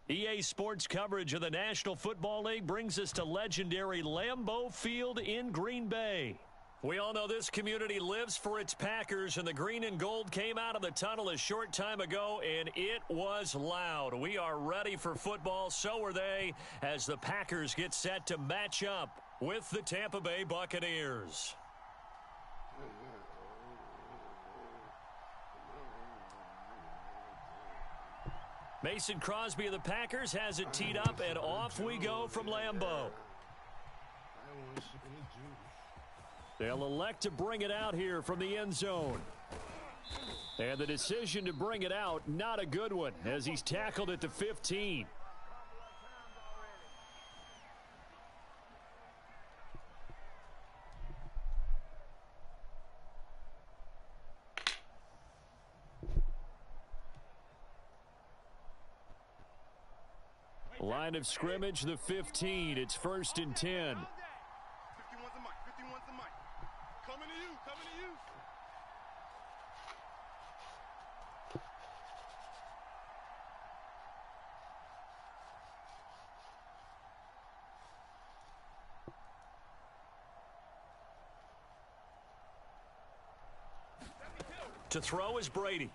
EA Sports coverage of the National Football League brings us to legendary Lambeau Field in Green Bay. We all know this community lives for its Packers, and the green and gold came out of the tunnel a short time ago, and it was loud. We are ready for football, so are they, as the Packers get set to match up with the Tampa Bay Buccaneers. Mason Crosby of the Packers has it teed up, and off we go from Lambeau. They'll elect to bring it out here from the end zone. And the decision to bring it out, not a good one, as he's tackled at the 15. Line of scrimmage, the 15. It's 1st and 10. 51's the mic. 51's the mic. Coming to you. Coming to you. To throw is Brady.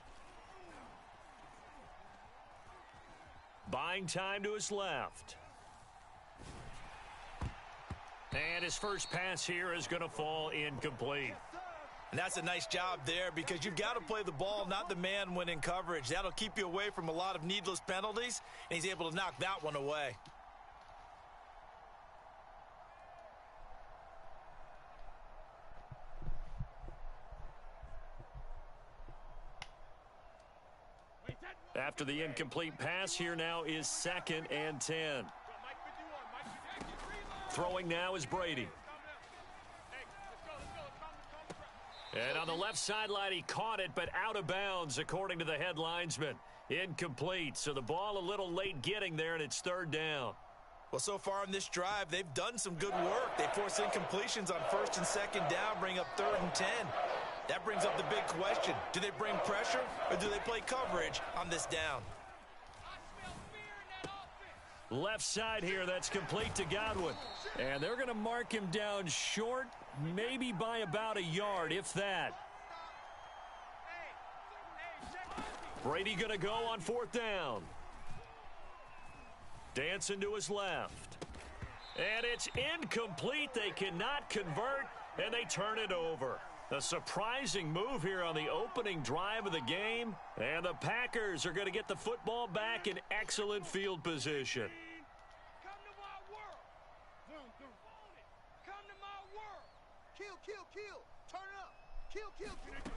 Buying time to his left. And his first pass here is going to fall incomplete. And that's a nice job there, because you've got to play the ball, not the man when in coverage. That'll keep you away from a lot of needless penalties, and he's able to knock that one away. After the incomplete pass, here now is 2nd and 10. Throwing now is Brady. And on the left sideline, he caught it, but out of bounds, according to the head linesman. Incomplete, so the ball a little late getting there, and it's 3rd down. Well, so far in this drive, they've done some good work. They force incompletions on 1st and 2nd down, bring up 3rd and 10. That brings up the big question. Do they bring pressure, or do they play coverage on this down? Left side here, that's complete to Godwin. And they're going to mark him down short, maybe by about a yard, if that. Brady going to go on 4th down. Dancing to his left. And it's incomplete. They cannot convert, and they turn it over. A surprising move here on the opening drive of the game. And the Packers are going to get the football back in excellent field position. Come to my world. Zoom, zoom. Come to my world. Kill, kill, kill. Turn it up. Kill, kill, kill.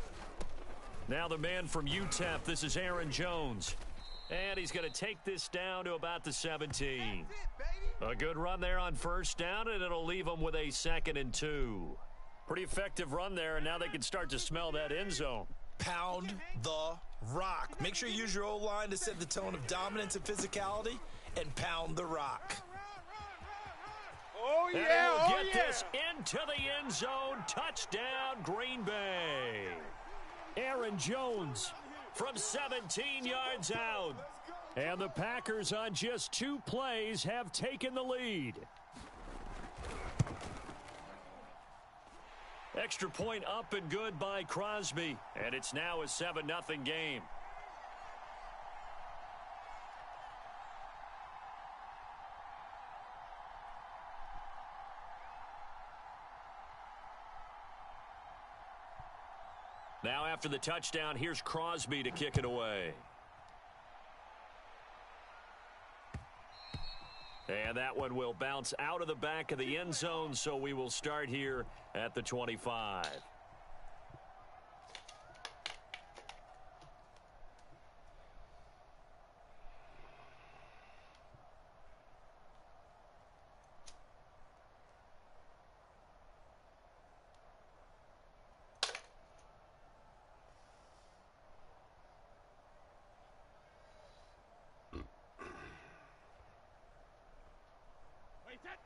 Now the man from UTEP, this is Aaron Jones. And he's going to take this down to about the 17. A good run there on 1st down, and it'll leave them with a 2nd and 2. Pretty effective run there, and now they can start to smell that end zone. Pound the rock. Make sure you use your O-line to set the tone of dominance and physicality, and pound the rock. Oh, yeah. And he'll get this into the end zone. Touchdown, Green Bay. Aaron Jones from 17 yards out. And the Packers on just 2 plays have taken the lead. Extra point up and good by Crosby. And it's now a 7-0 game. Now after the touchdown, here's Crosby to kick it away. And that one will bounce out of the back of the end zone, so we will start here at the 25.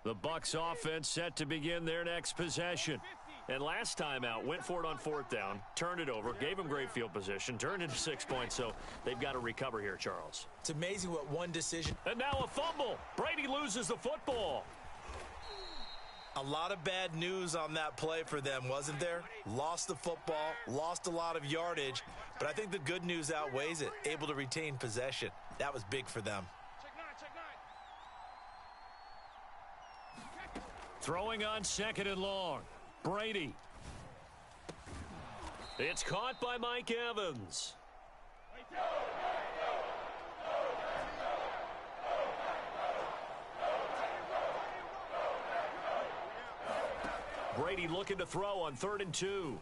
The Bucs offense set to begin their next possession. And last time out, went for it on fourth down, turned it over, gave them great field position, turned into 6 points, so they've got to recover here, Charles. It's amazing what one decision. And now a fumble. Brady loses the football. A lot of bad news on that play for them, wasn't there? Lost the football, lost a lot of yardage, but I think the good news outweighs it. Able to retain possession. That was big for them. Throwing on second and long. Brady. It's caught by Mike Evans. Brady looking to throw on 3rd and 2.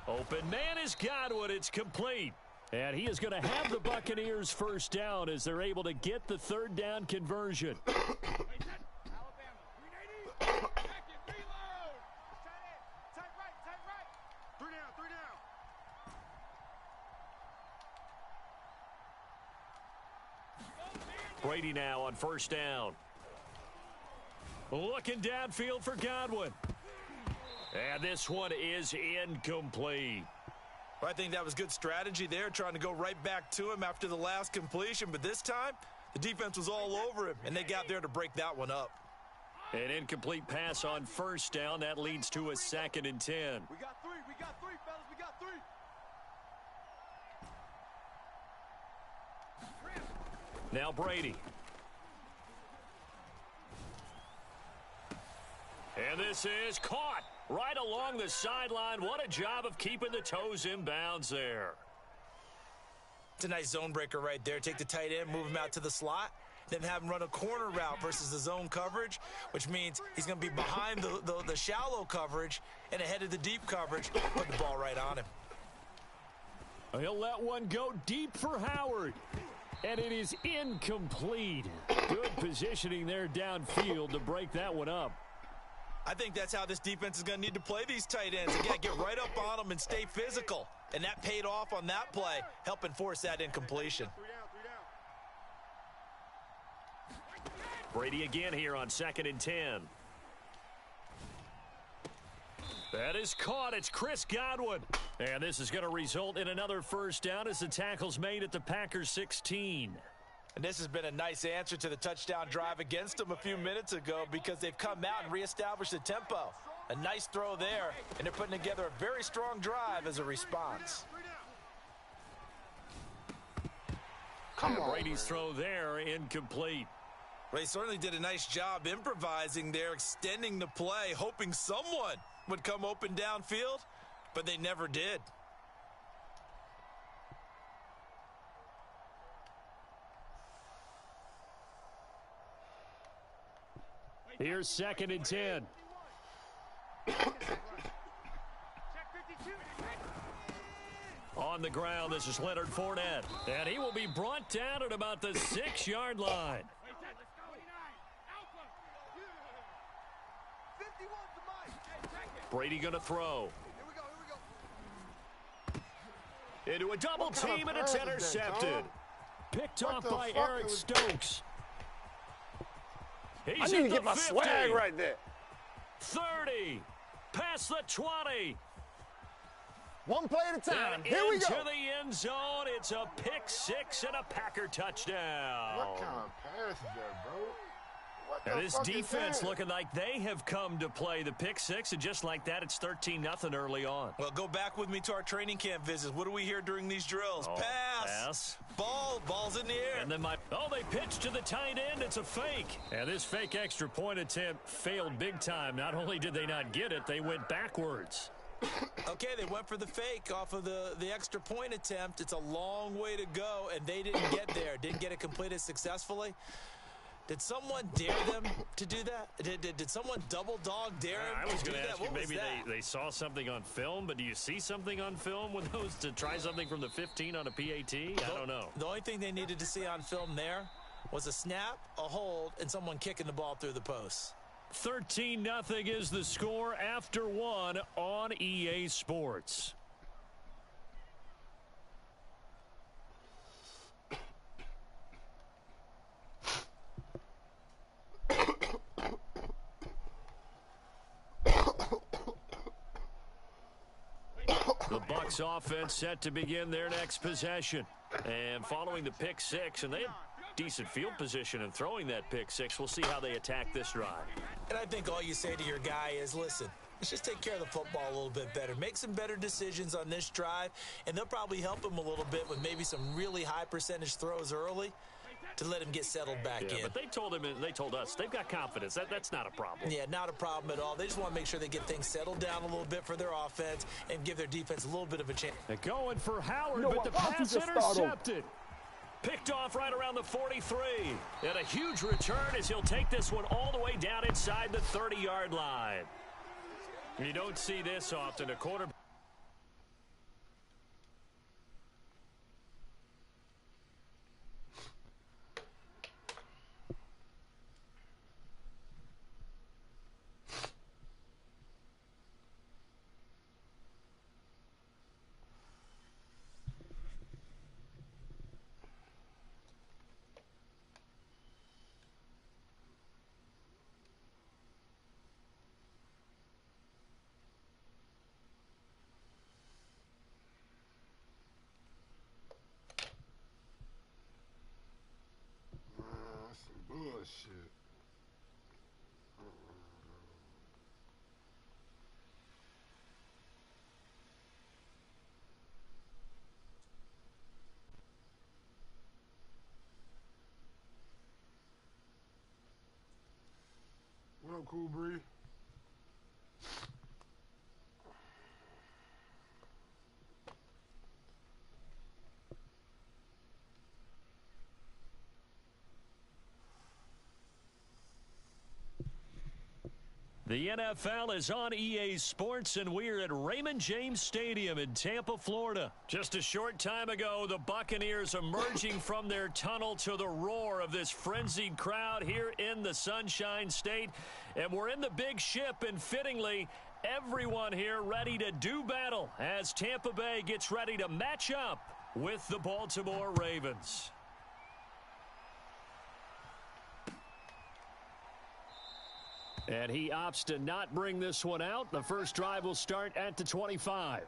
Open man is Godwin. It's complete. And he is going to have the Buccaneers first down as they're able to get the 3rd down conversion. Brady now on 1st down. Looking downfield for Godwin. And this one is incomplete. I think that was good strategy there, trying to go right back to him after the last completion. But this time, the defense was all over him, and they got there to break that one up. An incomplete pass on 1st down. That leads to a 2nd and 10. We got three, fellas. We got 3. Now Brady. And this is caught right along the sideline. What a job of keeping the toes in bounds there. It's a nice zone breaker right there. Take the tight end, move him out to the slot, then have him run a corner route versus the zone coverage, which means he's going to be behind the shallow coverage and ahead of the deep coverage. Put the ball right on him. He'll let one go deep for Howard. And it is incomplete. Good positioning there downfield to break that one up. I think that's how this defense is going to need to play these tight ends. Again, get right up on them and stay physical. And that paid off on that play, helping force that incompletion. Brady again here on 2nd and 10. That is caught. It's Chris Godwin. And this is going to result in another first down as the tackle's made at the Packers 16. And this has been a nice answer to the touchdown drive against them a few minutes ago because they've come out and reestablished the tempo. A nice throw there, and they're putting together a very strong drive as a response. Come on, Brady's throw there, incomplete. Well, he certainly did a nice job improvising there, extending the play, hoping someone would come open downfield, but they never did. Here's 2nd and 10. On the ground, this is Leonard Fournette. And he will be brought down at about the 6-yard line. Brady going to throw. Into a double team, and it's intercepted. Picked off by Eric Stokes. I He's need to at get the my 50. swag right there. 30. Past the 20. One play at a time. And Here we go. into the end zone. It's a pick 6 and a Packer touchdown. What kind of pass is that, bro? What Now the this fuck is defense that? looking like they have come to play the pick 6, and just like that, it's 13-0 early on. Well, go back with me to our training camp visits. What do we hear during these drills? Oh, pass. Ball's in the air. And then they pitch to the tight end. It's a fake. And this fake extra point attempt failed big time. Not only did they not get it, they went backwards. Okay, they went for the fake off of the extra point attempt. It's a long way to go, and they didn't get there. Didn't get it completed successfully. Did someone dare them to do that? Did someone double dog dare them I was to do going to that? ask you, What was maybe that? they saw something on film, but do you see something on film with those to try something from the 15 on a PAT? I don't know. The only thing they needed to see on film there was a snap, a hold, and someone kicking the ball through the posts. 13-0 is the score after 1 on EA Sports. Bucs offense set to begin their next possession. And following the pick six, and they had decent field position in throwing that pick six. We'll see how they attack this drive. And I think all you say to your guy is, listen, let's just take care of the football a little bit better. Make some better decisions on this drive, and they'll probably help him a little bit with maybe some really high percentage throws early to let him get settled back in. But they told us they've got confidence. That's not a problem. Yeah, not a problem at all. They just want to make sure they get things settled down a little bit for their offense and give their defense a little bit of a chance. They're going for Howard, but the pass intercepted. Picked off right around the 43. And a huge return as he'll take this one all the way down inside the 30-yard line. You don't see this often. A quarterback. Bullshit. What up, Cool Bree? The NFL is on EA Sports, and we're at Raymond James Stadium in Tampa, Florida. Just a short time ago, the Buccaneers emerging from their tunnel to the roar of this frenzied crowd here in the Sunshine State. And we're in the big ship, and fittingly, everyone here ready to do battle as Tampa Bay gets ready to match up with the Baltimore Ravens. And he opts to not bring this one out. The first drive will start at the 25.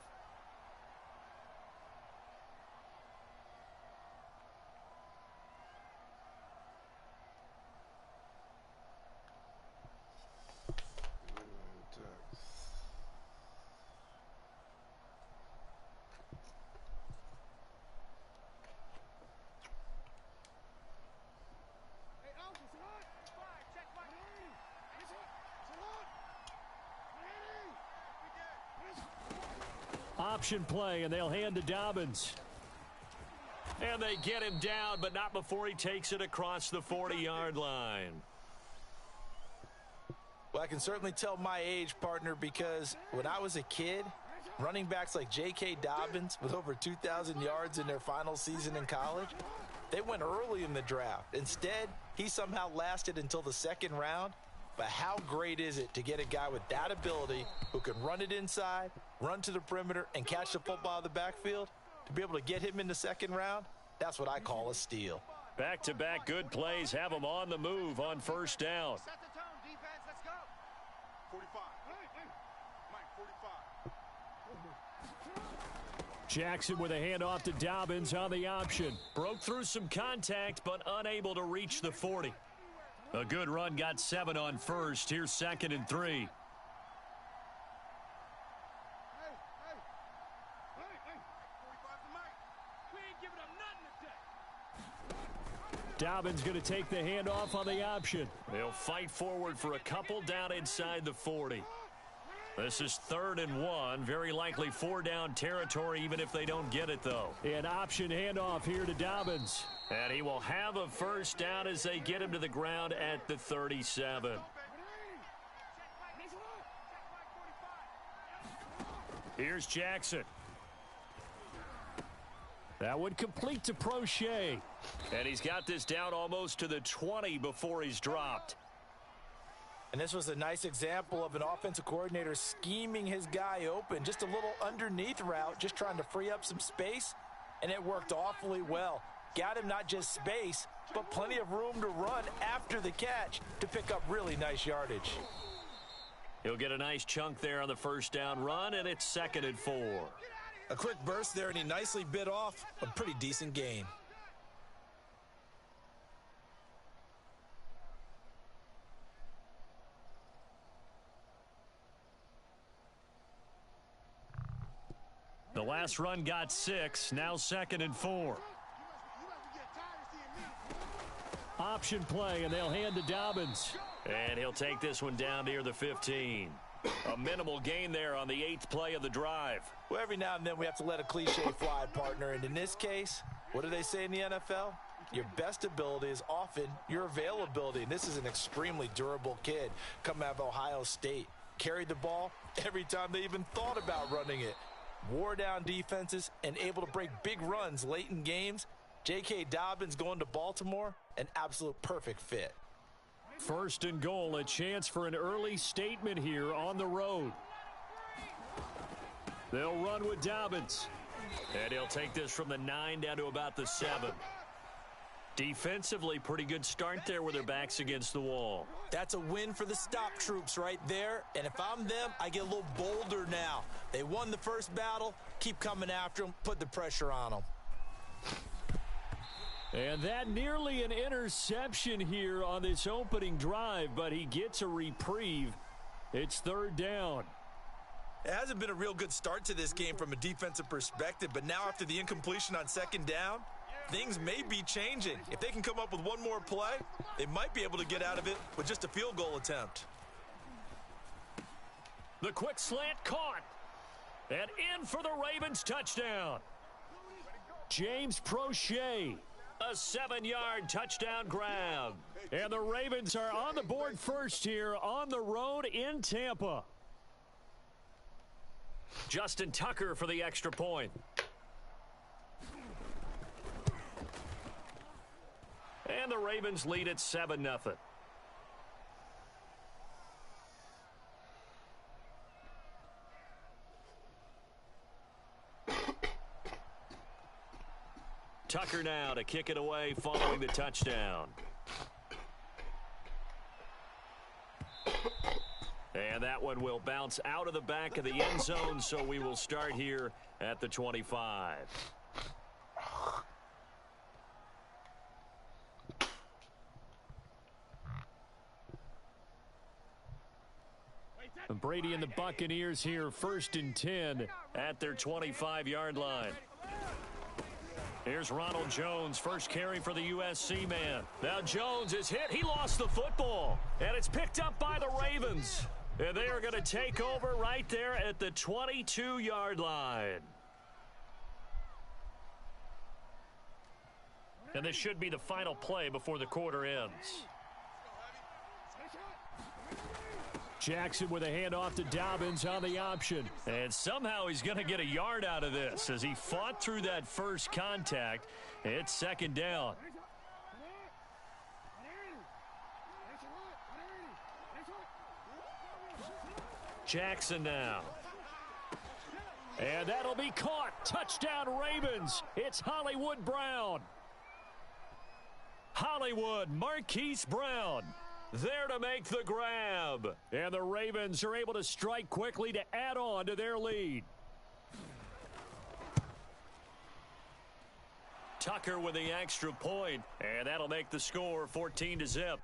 Option play, and they'll hand to Dobbins. And they get him down, but not before he takes it across the 40-yard line. Well, I can certainly tell my age, partner, because when I was a kid, running backs like J.K. Dobbins with over 2,000 yards in their final season in college, they went early in the draft. Instead, he somehow lasted until the second round. But how great is it to get a guy with that ability who can run it inside, run to the perimeter, and catch the football in the backfield? To be able to get him in the second round, that's what I call a steal. Back-to-back good plays have him on the move on first down. Set the tone, defense. Let's go. 45. Mike, 45. Jackson with a handoff to Dobbins on the option. Broke through some contact, but unable to reach the 40. A good run, got 7 on first. Here's 2nd and 3. Dobbins going to take the handoff on the option. They'll fight forward for a couple down inside the 40. This is 3rd and 1. Very likely 4-down territory, even if they don't get it, though. An option handoff here to Dobbins. And he will have a first down as they get him to the ground at the 37. Here's Jackson. That would complete to Prochet. And he's got this down almost to the 20 before he's dropped. And this was a nice example of an offensive coordinator scheming his guy open. Just a little underneath route, just trying to free up some space, and it worked awfully well. Got him not just space, but plenty of room to run after the catch to pick up really nice yardage. He'll get a nice chunk there on the first down run, and it's 2nd and 4. Get out of here. A quick burst there, and he nicely bit off a pretty decent gain. The last run got 6, now 2nd and 4. Option play, and they'll hand to Dobbins. And he'll take this one down near the 15. A minimal gain there on the 8th play of the drive. Well, every now and then we have to let a cliche fly, partner. And in this case, what do they say in the NFL? Your best ability is often your availability. And this is an extremely durable kid coming out of Ohio State. Carried the ball every time they even thought about running it. Wore down defenses and able to break big runs late in games. J.K. Dobbins going to Baltimore, an absolute perfect fit. 1st and goal, a chance for an early statement here on the road. They'll run with Dobbins. And he'll take this from the 9 down to about the 7. Defensively, pretty good start there with their backs against the wall. That's a win for the stop troops right there. And if I'm them, I get a little bolder now. They won the first battle. Keep coming after them. Put the pressure on them. And that nearly an interception here on this opening drive, but he gets a reprieve. It's 3rd down. It hasn't been a real good start to this game from a defensive perspective, but now after the incompletion on 2nd down, things may be changing. If they can come up with one more play, they might be able to get out of it with just a field goal attempt. The quick slant caught. And in for the Ravens touchdown. James Prochet. A 7-yard touchdown grab. And the Ravens are on the board first here on the road in Tampa. Justin Tucker for the extra point. And the Ravens lead at 7-0. Tucker now to kick it away following the touchdown. And that one will bounce out of the back of the end zone, so we will start here at the 25. Brady and the Buccaneers here 1st and 10 at their 25-yard line. Here's Ronald Jones, first carry for the USC man. Now Jones is hit. He lost the football. And it's picked up by the Ravens. And they are going to take over right there at the 22-yard line. And this should be the final play before the quarter ends. Jackson with a handoff to Dobbins on the option. And somehow he's going to get a yard out of this as he fought through that first contact. It's 2nd down. Jackson now. And that'll be caught. Touchdown Ravens. It's Hollywood Brown. Hollywood, Marquise Brown. There to make the grab. And the Ravens are able to strike quickly to add on to their lead. Tucker with the extra point. And that'll make the score 14-0.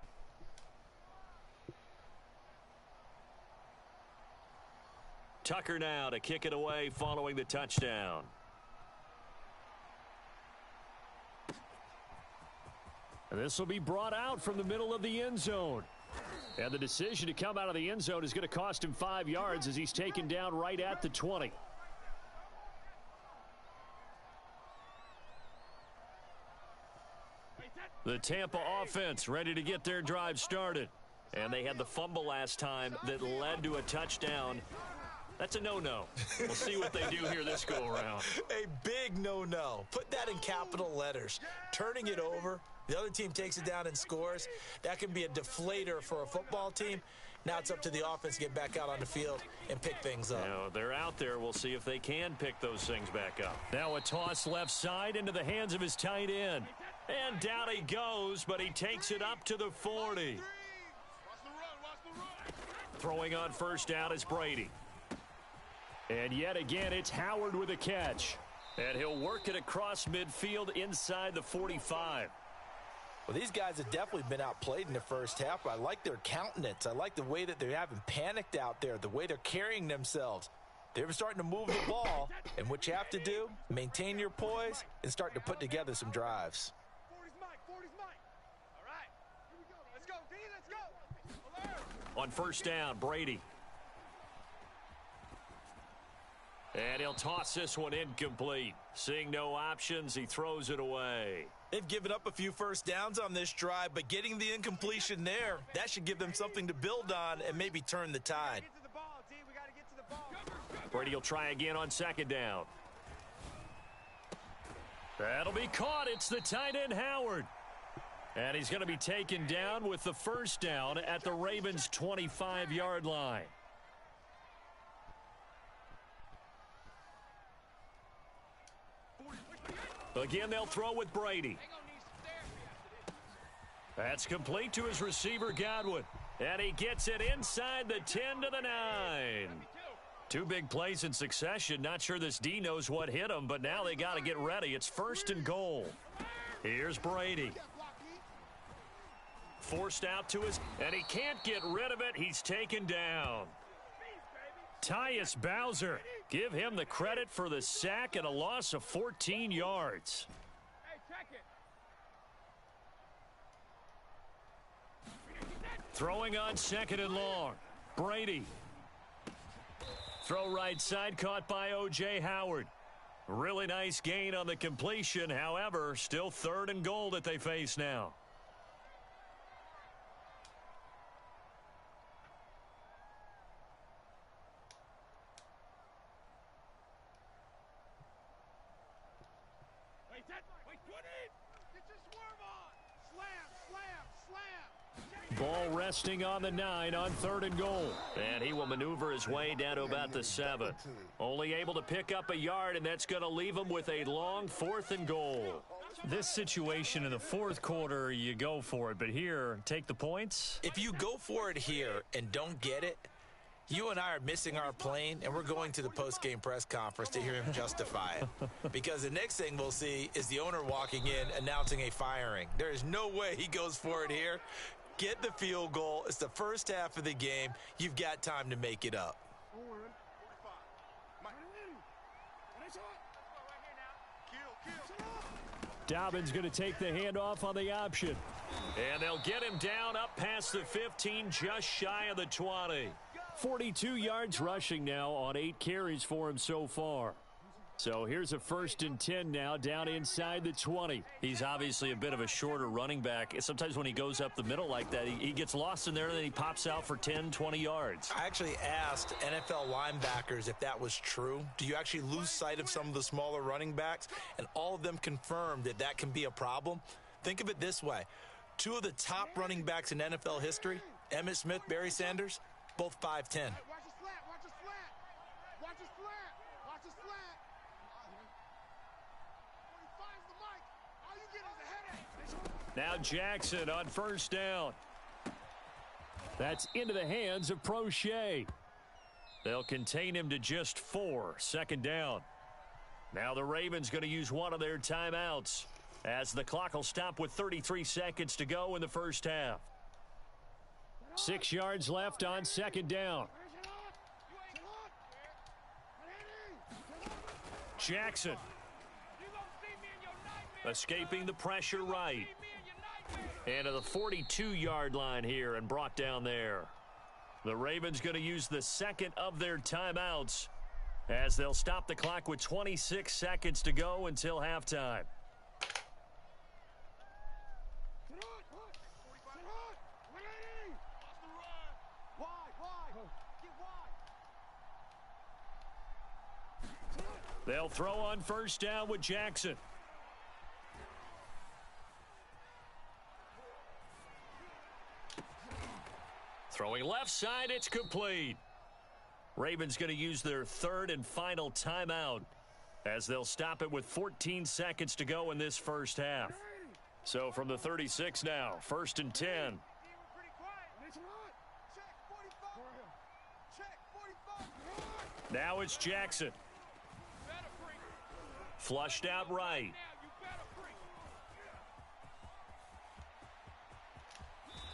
Tucker now to kick it away following the touchdown. This will be brought out from the middle of the end zone. And the decision to come out of the end zone is going to cost him 5 yards as he's taken down right at the 20. The Tampa offense ready to get their drive started. And they had the fumble last time that led to a touchdown. That's a no-no. We'll see what they do here this go-around. A big no-no. Put that in capital letters. Turning it over. The other team takes it down and scores. That can be a deflator for a football team. Now it's up to the offense to get back out on the field and pick things up. Now, they're out there. We'll see if they can pick those things back up. Now a toss left side into the hands of his tight end. And down he goes, but he takes it up to the 40. Throwing on first down is Brady. And yet again, it's Howard with a catch. And he'll work it across midfield inside the 45. Well, these guys have definitely been outplayed in the first half, but I like their countenance. I like the way that they haven't panicked out there, the way they're carrying themselves. They're starting to move the ball, and what you have to do, maintain your poise and start to put together some drives. 40's Mike. All right, here we go. Let's go, D, let's go. On first down, Brady. And he'll toss this one incomplete. Seeing no options, he throws it away. They've given up a few first downs on this drive, but getting the incompletion there, that should give them something to build on and maybe turn the tide. Get to the ball, D. We got to get to the ball. Brady will try again on second down. That'll be caught. It's the tight end, Howard. And he's going to be taken down with the first down at the Ravens' 25-yard line. Again, they'll throw with Brady. That's complete to his receiver, Godwin. And he gets it inside the 10 to the 9. Two big plays in succession. Not sure this D knows what hit him, but now they got to get ready. It's first and goal. Here's Brady. Forced out to his, and he can't get rid of it. He's taken down. Tyus Bowser. Give him the credit for the sack and a loss of 14 yards. Hey, check it. Throwing on second and long. Brady. Throw right side, caught by O.J. Howard. Really nice gain on the completion. However, still third and goal that they face now. Ball resting on the 9 on third and goal. And he will maneuver his way down to about the 7. Only able to pick up a yard, and that's going to leave him with a long fourth and goal. This situation in the fourth quarter, you go for it. But here, take the points. If you go for it here and don't get it, you and I are missing our plane, and we're going to the post-game press conference to hear him justify it. Because the next thing we'll see is the owner walking in announcing a firing. There is no way he goes for it here. Get the field goal. It's the first half of the game. You've got time to make it up. Dobbins going to take the handoff on the option. And they'll get him down up past the 15, just shy of the 20. 42 yards rushing now on 8 carries for him so far. So here's a first and 10 now down inside the 20. He's obviously a bit of a shorter running back. Sometimes when he goes up the middle like that, he gets lost in there and then he pops out for 10, 20 yards. I actually asked NFL linebackers if that was true. Do you actually lose sight of some of the smaller running backs? And all of them confirmed that that can be a problem. Think of it this way. 2 of the top running backs in NFL history, Emmitt Smith, Barry Sanders, both 5'10". Watch his flat, watch his flat. Watch his flat, watch his flat. When he finds the mic, all you get is a headache. Now Jackson on first down. That's into the hands of Prochet. They'll contain him to just 4. Second down. Now the Ravens going to use one of their timeouts as the clock will stop with 33 seconds to go in the first half. 6 yards left on second down. Jackson escaping the pressure right. And to the 42-yard line here and brought down there. The Ravens going to use the second of their timeouts as they'll stop the clock with 26 seconds to go until halftime. They'll throw on first down with Jackson. Throwing left side, it's complete. Ravens going to use their third and final timeout as they'll stop it with 14 seconds to go in this first half. So from the 36 now, first and 10. Check 45. Check 45. Now it's Jackson. Flushed out right.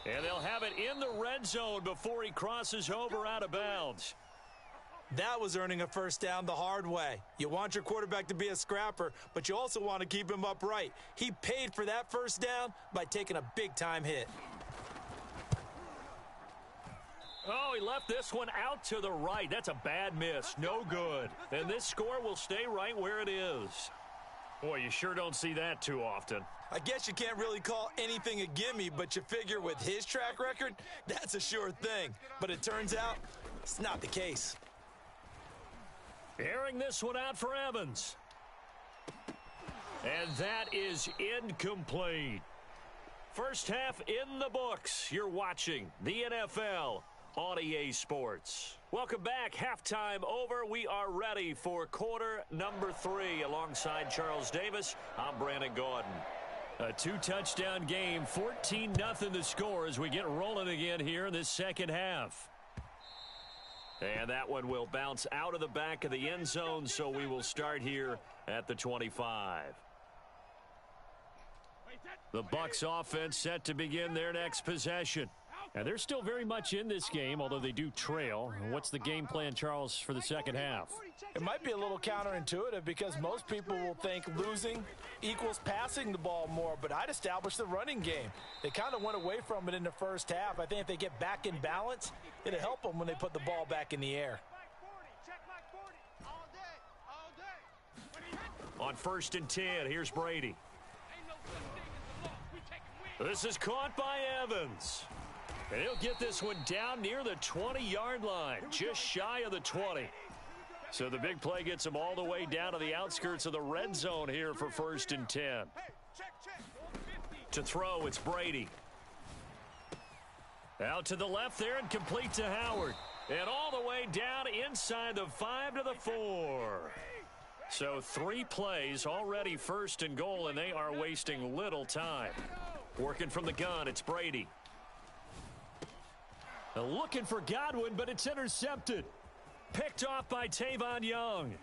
And they'll have it in the red zone before he crosses over out of bounds. That was earning a first down the hard way. You want your quarterback to be a scrapper, but you also want to keep him upright. He paid for that first down by taking a big-time hit. Oh, he left this one out to the right. That's a bad miss. No good. And this score will stay right where it is. Boy, you sure don't see that too often. I guess you can't really call anything a gimme, but you figure with his track record, that's a sure thing. But it turns out it's not the case. Airing this one out for Evans. And that is incomplete. First half in the books. You're watching the NFL on EA Sports. Welcome back. Halftime over. We are ready for quarter number 3. Alongside Charles Davis, I'm Brandon Gordon. A 2-touchdown game, 14-0 the score as we get rolling again here in this second half. And that one will bounce out of the back of the end zone, so we will start here at the 25. The Bucs offense set to begin their next possession. And they're still very much in this game, although they do trail. What's the game plan, Charles, for the second half? It might be a little counterintuitive because most people will think losing equals passing the ball more, but I'd establish the running game. They kind of went away from it in the first half. I think if they get back in balance, it'll help them when they put the ball back in the air. On 1st and 10, here's Brady. This is caught by Evans. And he'll get this one down near the 20-yard line, just shy of the 20. So the big play gets him all the way down to the outskirts of the red zone here for 1st and 10. To throw, it's Brady. Out to the left there and complete to Howard. And all the way down inside the 5 to the 4. So 3 plays already 1st and goal, and they are wasting little time. Working from the gun, it's Brady. Looking for Godwin, but it's intercepted. Picked off by Tavon Young.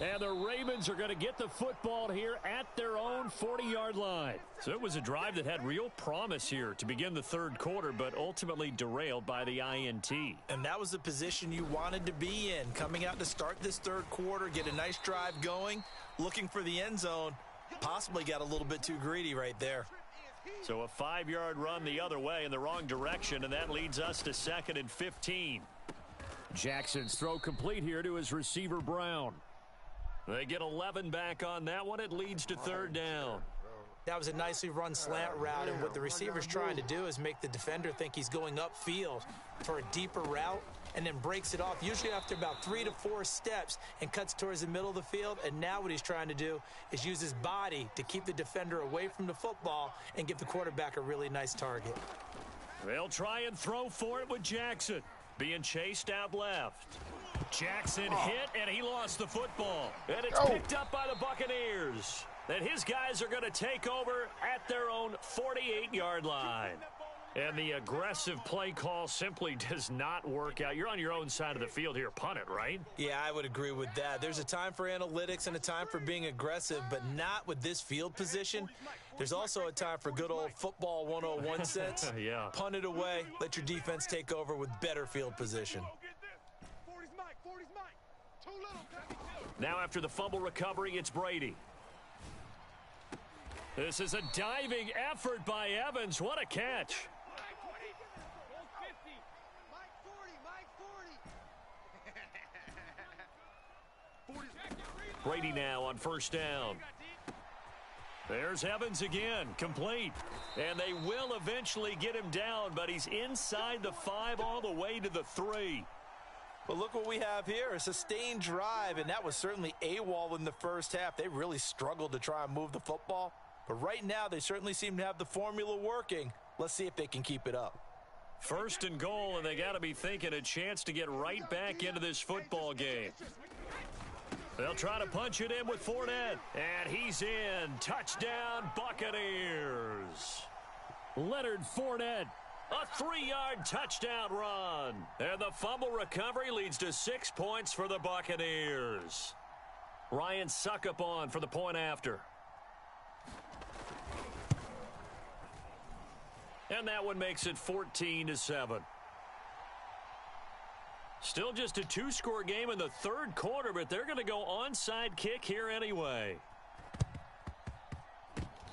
And the Ravens are going to get the football here at their own 40-yard line. So it was a drive that had real promise here to begin the third quarter, but ultimately derailed by the INT. And that was the position you wanted to be in. Coming out to start this third quarter, get a nice drive going, looking for the end zone. Possibly got a little bit too greedy right there. So a 5-yard run the other way in the wrong direction, and that leads us to 2nd and 15. Jackson's throw complete here to his receiver, Brown. They get 11 back on that one. It leads to 3rd down. That was a nicely run slant route, and what the receiver's trying to do is make the defender think he's going upfield for a deeper route and then breaks it off, usually after about 3 to 4 steps, and cuts towards the middle of the field. And now what he's trying to do is use his body to keep the defender away from the football and give the quarterback a really nice target. They'll try and throw for it with Jackson. Being chased out left. Jackson hit, and he lost the football. And it's picked up by the Buccaneers. And his guys are going to take over at their own 48-yard line. And the aggressive play call simply does not work out. You're on your own side of the field here. Punt it, right? Yeah, I would agree with that. There's a time for analytics and a time for being aggressive, but not with this field position. There's also a time for good old football 101 sense. Yeah. Punt it away. Let your defense take over with better field position. Now after the fumble recovery, it's Brady. This is a diving effort by Evans. What a catch. Brady now on 1st down. There's Evans again, complete. And they will eventually get him down, but he's inside the 5 all the way to the 3. But look what we have here, a sustained drive, and that was certainly AWOL in the first half. They really struggled to try and move the football. But right now, they certainly seem to have the formula working. Let's see if they can keep it up. 1st and goal, and they got to be thinking a chance to get right back into this football game. They'll try to punch it in with Fournette. And he's in. Touchdown, Buccaneers. Leonard Fournette A 3-yard touchdown run. And the fumble recovery leads to 6 points for the Buccaneers. Ryan Suckup on for the point after. And that one makes it 14-7. Still just a 2-score game in the third quarter, but they're going to go onside kick here anyway.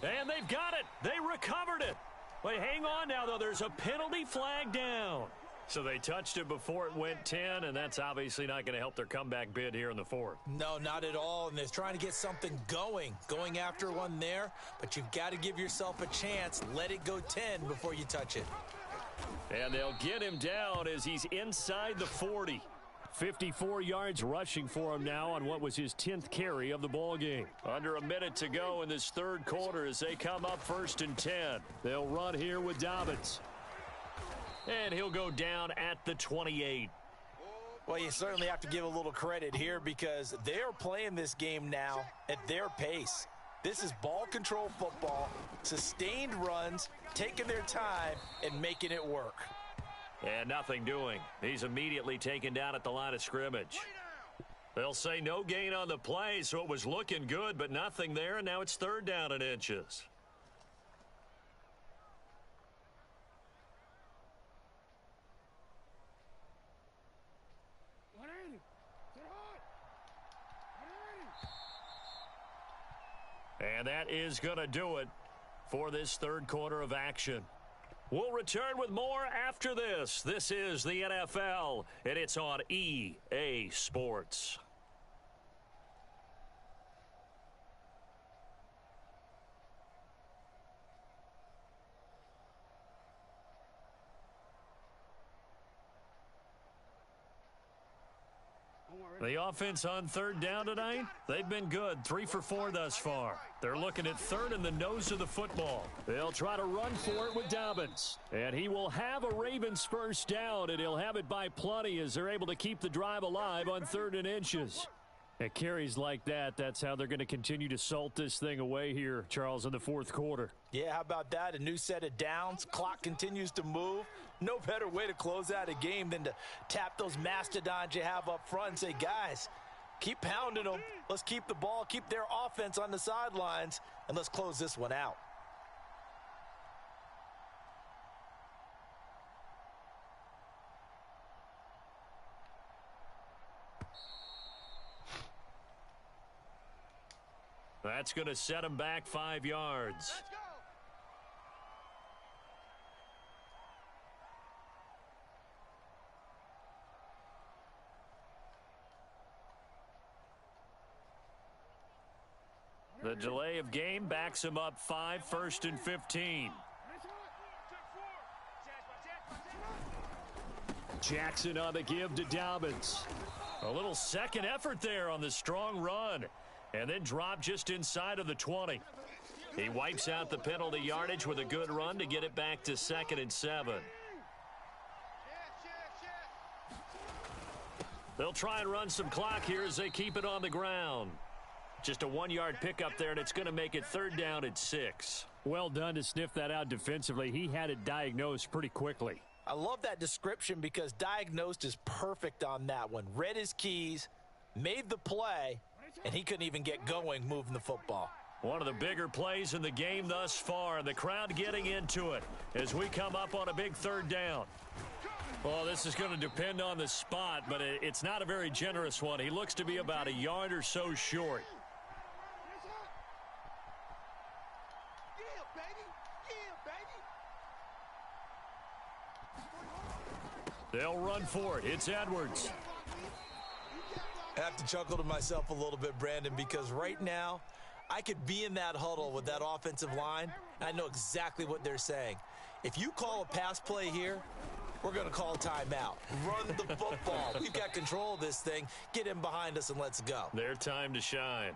And they've got it. They recovered it. Wait, hang on now, though. There's a penalty flag down. So they touched it before it went 10, and that's obviously not going to help their comeback bid here in the fourth. No, not at all, and they're trying to get something going after one there, but you've got to give yourself a chance. Let it go 10 before you touch it. And they'll get him down as he's inside the 40. 54 yards rushing for him now on what was his 10th carry of the ball game. Under a minute to go in this third quarter as they come up 1st and 10. They'll run here with Dobbins. And he'll go down at the 28. Well, you certainly have to give a little credit here because they're playing this game now at their pace. This is ball control football, sustained runs, taking their time, and making it work. And nothing doing. He's immediately taken down at the line of scrimmage. They'll say no gain on the play, so it was looking good, but nothing there, and now it's 3rd down and inches. And that is going to do it for this third quarter of action. We'll return with more after this. This is the NFL, and it's on EA Sports. The offense on 3rd down tonight, they've been good. 3 for 4 thus far. They're looking at 3rd in the nose of the football. They'll try to run for it with Dobbins. And he will have a Ravens first down, and he'll have it by plenty as they're able to keep the drive alive on 3rd and inches. At carries like that, that's how they're going to continue to salt this thing away here, Charles, in the fourth quarter. Yeah, how about that? A new set of downs. Clock continues to move. No better way to close out a game than to tap those mastodons you have up front and say, guys, keep pounding them. Let's keep the ball, keep their offense on the sidelines, and let's close this one out. That's going to set him back 5 yards. The delay of game backs him up 5, 1st and 15. Jackson on the give to Dobbins. A little second effort there on the strong run. And then drop just inside of the 20. He wipes out the penalty yardage with a good run to get it back to 2nd and 7. They'll try and run some clock here as they keep it on the ground. Just a 1-yard pickup there, and it's going to make it 3rd down and 6. Well done to sniff that out defensively. He had it diagnosed pretty quickly. I love that description because diagnosed is perfect on that one. Read his keys, made the play, and he couldn't even get going moving the football. One of the bigger plays in the game thus far, and the crowd getting into it as we come up on a big 3rd down. Well, this is going to depend on the spot, but it's not a very generous one. He looks to be about a yard or so short. They'll run for it. It's Edwards. I have to chuckle to myself a little bit, Brandon, because right now I could be in that huddle with that offensive line, and I know exactly what they're saying. If you call a pass play here, we're going to call timeout. Run the football. We've got control of this thing. Get in behind us and let's go. Their time to shine.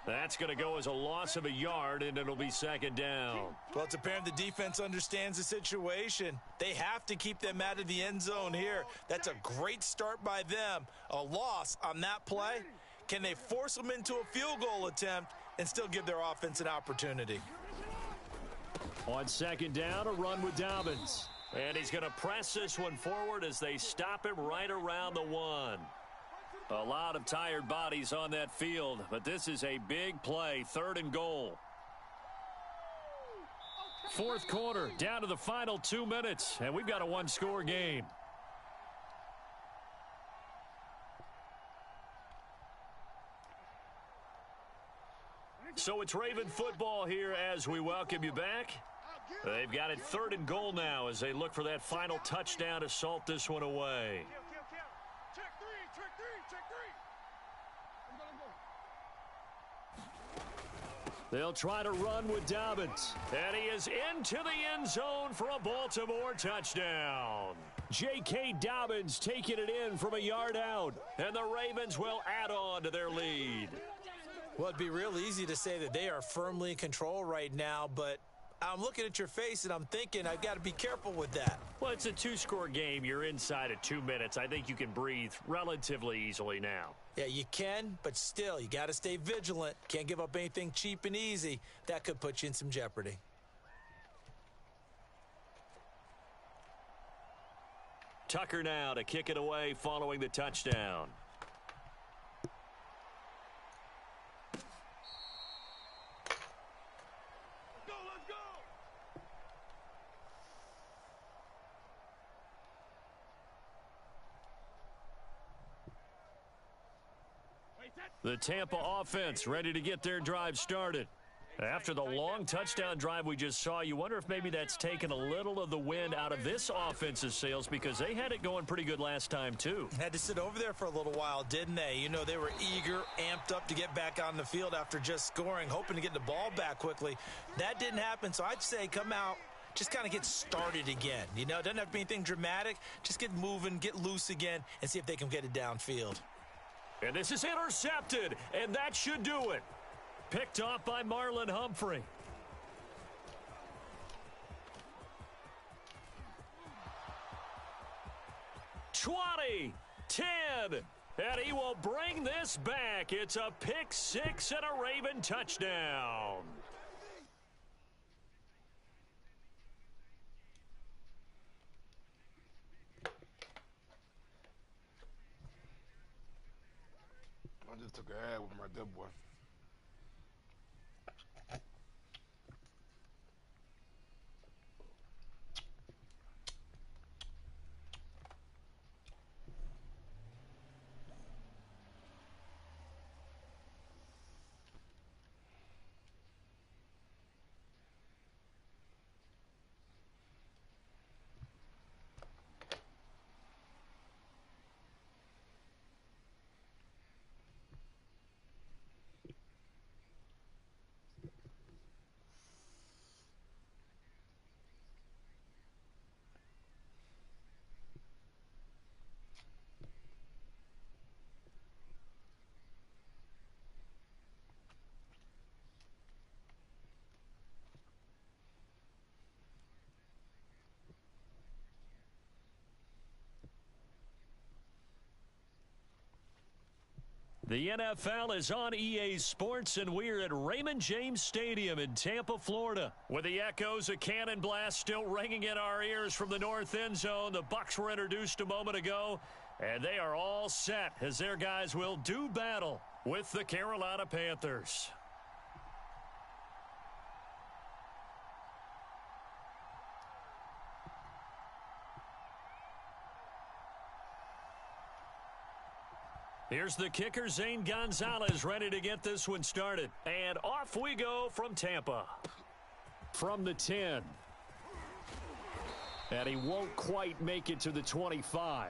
That's going to go as a loss of a yard, and it'll be 2nd down. Well, it's apparent the defense understands the situation. They have to keep them out of the end zone here. That's a great start by them. A loss on that play. Can they force them into a field goal attempt and still give their offense an opportunity? On 2nd down, a run with Dobbins. And he's going to press this one forward as they stop him right around the 1. A lot of tired bodies on that field, but this is a big play, 3rd and goal. Fourth quarter, down to the final 2 minutes, and we've got a one-score game. So it's Raven football here as we welcome you back. They've got it 3rd and goal now as they look for that final touchdown to salt this one away. They'll try to run with Dobbins. And he is into the end zone for a Baltimore touchdown. J.K. Dobbins taking it in from a yard out. And the Ravens will add on to their lead. Well, it'd be real easy to say that they are firmly in control right now, but I'm looking at your face and I'm thinking I've got to be careful with that. Well, it's a 2-score game. You're inside of 2 minutes. I think you can breathe relatively easily now. Yeah, you can, but still, you got to stay vigilant. Can't give up anything cheap and easy. That could put you in some jeopardy. Tucker now to kick it away following the touchdown. The Tampa offense ready to get their drive started. After the long touchdown drive we just saw, you wonder if maybe that's taken a little of the wind out of this offense's sails because they had it going pretty good last time too. Had to sit over there for a little while, didn't they? You know, they were eager, amped up to get back on the field after just scoring, hoping to get the ball back quickly. That didn't happen, so I'd say come out, just kind of get started again. You know, it doesn't have to be anything dramatic. Just get moving, get loose again, and see if they can get it downfield. And this is intercepted, and that should do it. Picked off by Marlon Humphrey. (20, 10), and he will bring this back. It's a pick-6 and a Raven touchdown. I just took an ad with my dead boy. The NFL is on EA Sports, and we're at Raymond James Stadium in Tampa, Florida. With the echoes of cannon blast still ringing in our ears from the north end zone, the Bucs were introduced a moment ago, and they are all set as their guys will do battle with the Carolina Panthers. Here's the kicker, Zane Gonzalez, ready to get this one started. And off we go from Tampa. From the 10. And he won't quite make it to the 25.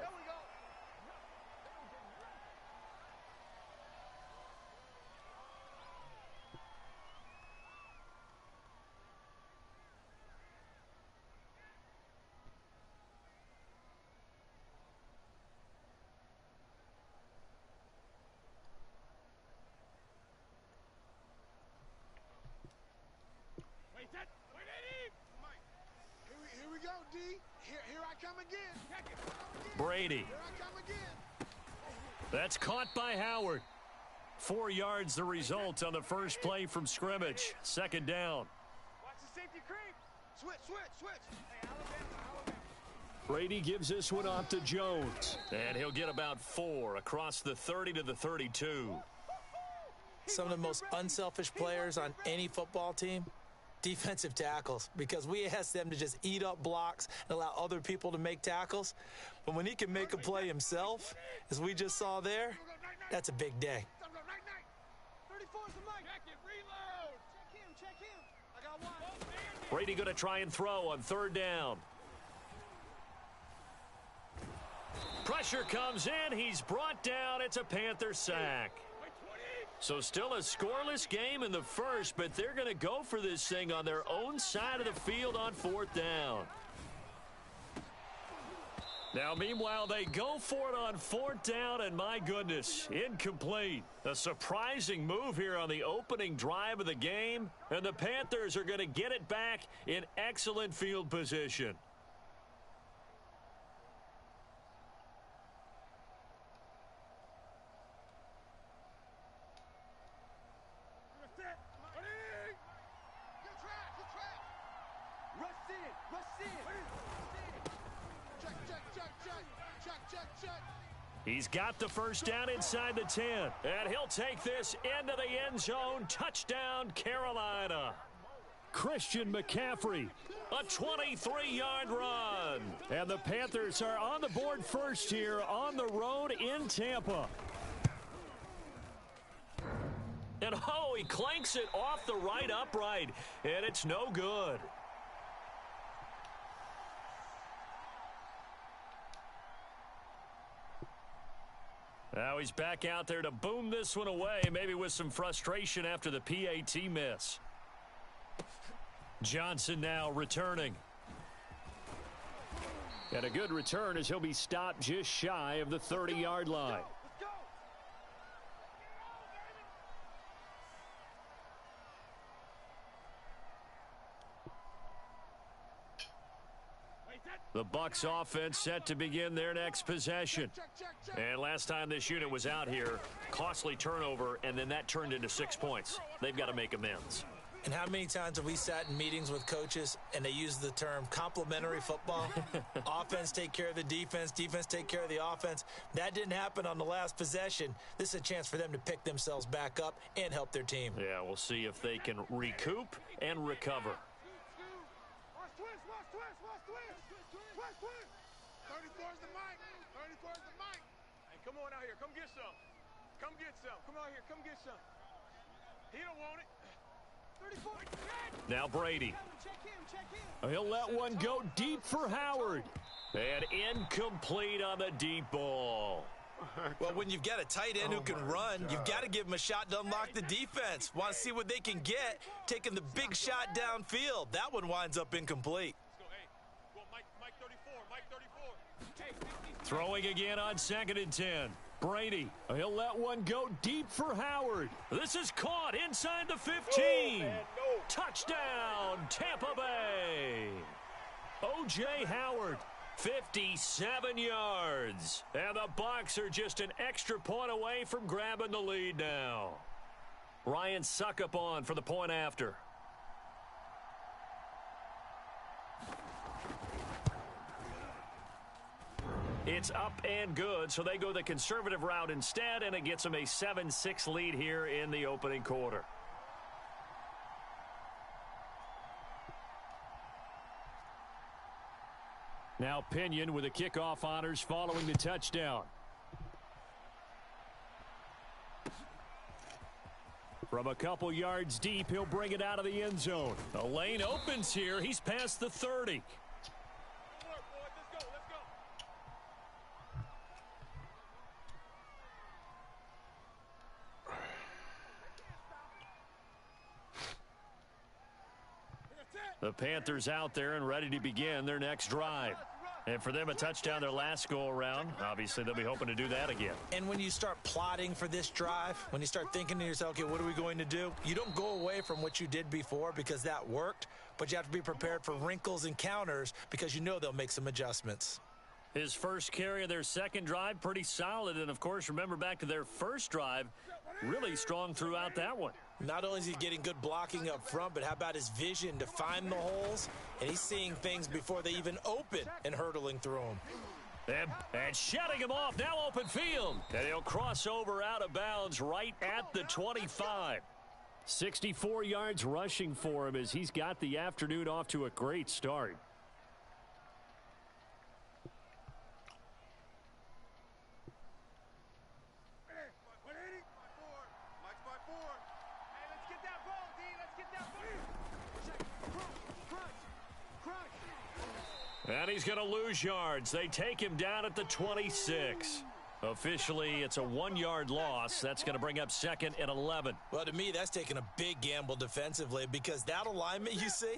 Here we go, D. Here I come again. Brady. Here I come again. That's caught by Howard. 4 yards the result on the first play from scrimmage. Second down. Watch the safety creep. Switch. Hey, Alabama. Brady gives this one off to Jones. And he'll get about 4 across the 30 to the 32. Some of the most unselfish players on any football team, defensive tackles, because we ask them to just eat up blocks and allow other people to make tackles. But when he can make a play himself, as we just saw there, that's a big day. 34's the mic. Check him. I got one. Brady going to try and throw on 3rd down. Pressure comes in. He's brought down. It's a Panther sack. So still a scoreless game in the first, but they're going to go for this thing on their own side of the field on 4th down. Now, meanwhile, they go for it on 4th down, and my goodness, incomplete. A surprising move here on the opening drive of the game, and the Panthers are going to get it back in excellent field position. He's got the first down inside the 10. And he'll take this into the end zone. Touchdown, Carolina. Christian McCaffrey, a 23-yard run. And the Panthers are on the board first here on the road in Tampa. And oh, he clanks it off the right upright. And it's no good. Now he's back out there to boom this one away, maybe with some frustration after the PAT miss. Johnson now returning. And a good return as he'll be stopped just shy of the 30-yard line. The Bucs offense set to begin their next possession. And last time this unit was out here, costly turnover, and then that turned into 6 points. They've got to make amends. And how many times have we sat in meetings with coaches and they use the term complementary football? Offense take care of the defense, defense take care of the offense. That didn't happen on the last possession. This is a chance for them to pick themselves back up and help their team. Yeah, we'll see if they can recoup and recover. 34's the mic. 34's the mic. Hey, come on out here. Come get some. Come get some. Come out here. Come get some. He don't want it. 34. Now Brady. Check him. He'll let one go deep for Howard. And incomplete on the deep ball. Well, when you've got a tight end who can run, you've got to give him a shot to unlock the defense. Want to see what they can get, taking the big shot downfield. That one winds up incomplete. Throwing again on 2nd and 10. Brady, he'll let one go deep for Howard. This is caught inside the 15. Touchdown, Tampa Bay. O.J. Howard, 57 yards. And the Bucs are just an extra point away from grabbing the lead now. Ryan Suckup on for the point after. It's up and good, so they go the conservative route instead, and it gets them a 7-6 lead here in the opening quarter. Now Pinion with the kickoff honors following the touchdown. From a couple yards deep, he'll bring it out of the end zone. The lane opens here. He's past the 30. The Panthers out there and ready to begin their next drive. And for them, a touchdown their last go-around. Obviously, they'll be hoping to do that again. And when you start plotting for this drive, when you start thinking to yourself, okay, what are we going to do? You don't go away from what you did before because that worked, but you have to be prepared for wrinkles and counters because you know they'll make some adjustments. His first carry of their second drive, pretty solid. And, of course, remember back to their first drive, really strong throughout that one. Not only is he getting good blocking up front, but how about his vision to find the holes? And he's seeing things before they even open and hurtling through them. And shutting him off, now open field. And he'll cross over out of bounds right at the 25. 64 yards rushing for him as he's got the afternoon off to a great start. And he's going to lose yards. They take him down at the 26. Officially, it's a 1-yard loss. That's going to bring up 2nd and 11. Well, to me, that's taking a big gamble defensively because that alignment you see,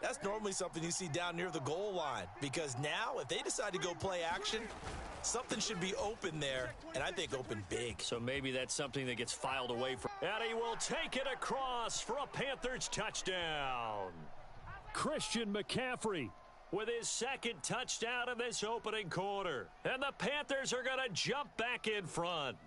that's normally something you see down near the goal line. Because now, if they decide to go play action, something should be open there, and I think open big. So maybe that's something that gets filed away from. And he will take it across for a Panthers touchdown. Christian McCaffrey with his 2nd touchdown in this opening quarter. And the Panthers are going to jump back in front.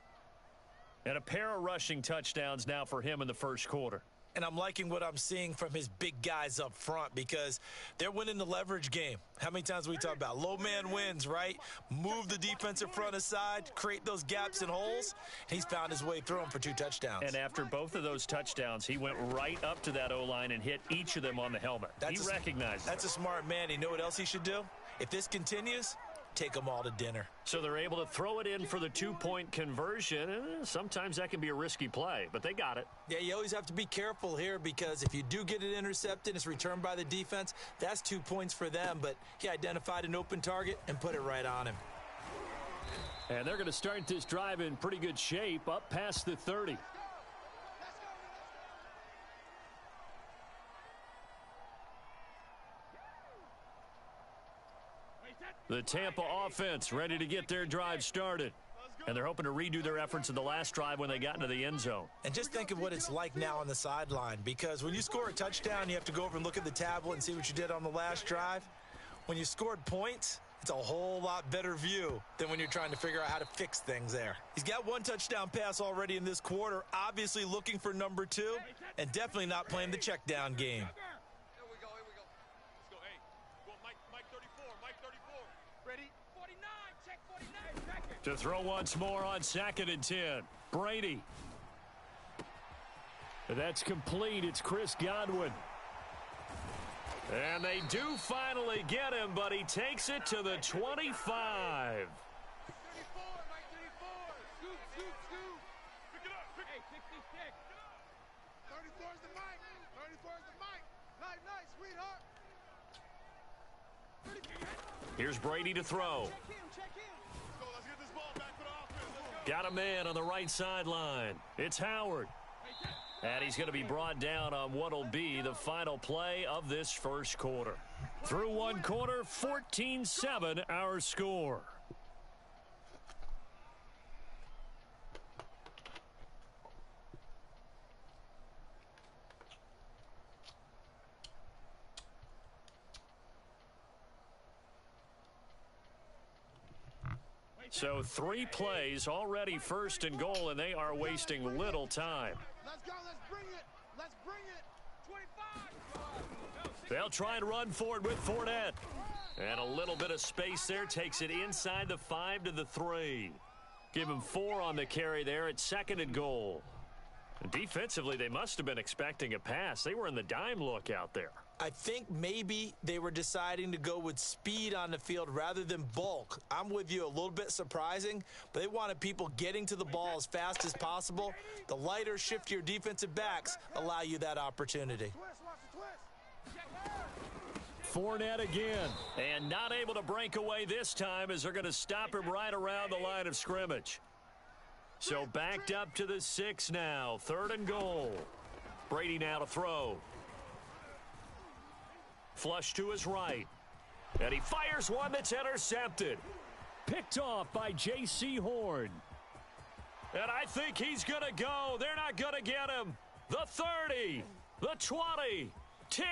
And a pair of rushing touchdowns now for him in the first quarter. And I'm liking what I'm seeing from his big guys up front because they're winning the leverage game. How many times we talk about low man wins, right? Move the defensive front aside, create those gaps and holes. He's found his way through them for 2 touchdowns. And after both of those touchdowns, he went right up to that O-line and hit each of them on the helmet. He recognized that's it. A smart man. You know what else he should do? If this continues, take them all to dinner. So they're able to throw it in for the 2-point conversion. Sometimes that can be a risky play, but they got it. Yeah, you always have to be careful here because if you do get it intercepted, it's returned by the defense, that's 2 points for them. But he identified an open target and put it right on him. And they're going to start this drive in pretty good shape up past the 30. The Tampa offense ready to get their drive started. And they're hoping to redo their efforts in the last drive when they got into the end zone. And just think of what it's like now on the sideline, because when you score a touchdown, you have to go over and look at the tablet and see what you did on the last drive. When you scored points, it's a whole lot better view than when you're trying to figure out how to fix things there. He's got 1 touchdown pass already in this quarter, obviously looking for number 2, and definitely not playing the check down game. To throw once more on 2nd and 10. Brady. That's complete. It's Chris Godwin. And they do finally get him, but he takes it to the 25. Here's Brady to throw. Got a man on the right sideline. It's Howard. And he's going to be brought down on what will be the final play of this first quarter. Through 1 quarter, 14-7 our score. So 3 plays already 1st and goal, and they are wasting little time. Let's go. Let's bring it. Let's bring it. 25. They'll try and run forward with Fournette. And a little bit of space there takes it inside the 5 to the 3. Give him 4 on the carry there at 2nd and goal. And defensively, they must have been expecting a pass. They were in the dime look out there. I think maybe they were deciding to go with speed on the field rather than bulk. I'm with you, a little bit surprising, but they wanted people getting to the ball as fast as possible. The lighter, shiftier defensive backs allow you that opportunity. Fournette again, and not able to break away this time as they're going to stop him right around the line of scrimmage. So backed up to the 6 now, 3rd and goal. Brady now to throw. Flush to his right. And he fires one that's intercepted. Picked off by J.C. Horn. And I think he's going to go. They're not going to get him. The 30, the 20, 10,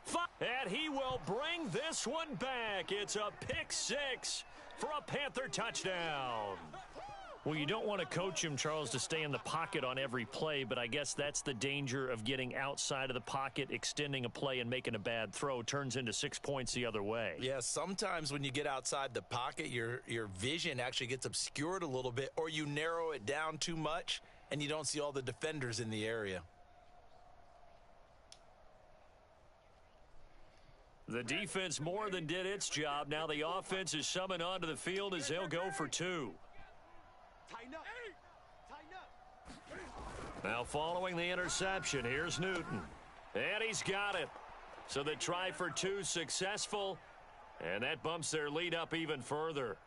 5. And he will bring this one back. It's a pick 6 for a Panther touchdown. Well, you don't want to coach him, Charles, to stay in the pocket on every play, but I guess that's the danger of getting outside of the pocket, extending a play, and making a bad throw. Turns into 6 points the other way. Yeah, sometimes when you get outside the pocket, your vision actually gets obscured a little bit, or you narrow it down too much, and you don't see all the defenders in the area. The defense more than did its job. Now the offense is summoned onto the field as they'll go for 2. Tighten up. Tighten up. Now following the interception, here's Newton. And he's got it. So the try for 2 successful, and that bumps their lead up even further.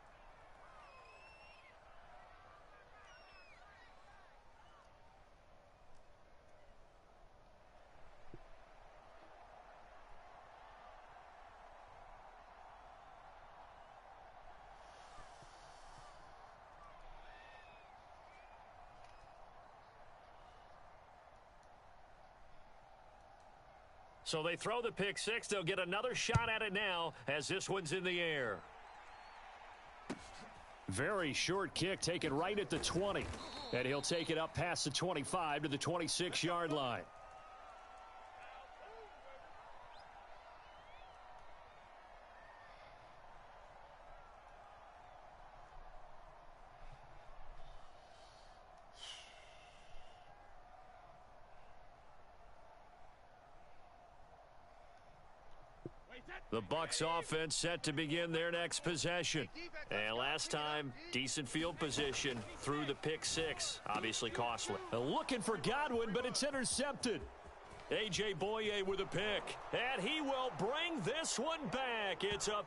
So they throw the pick 6. They'll get another shot at it now as this one's in the air. Very short kick taken right at the 20. And he'll take it up past the 25 to the 26-yard line. The Bucs offense set to begin their next possession. And last time, decent field position through the pick 6. Obviously costly. Looking for Godwin, but it's intercepted. A.J. Boye with a pick. And he will bring this one back. It's up.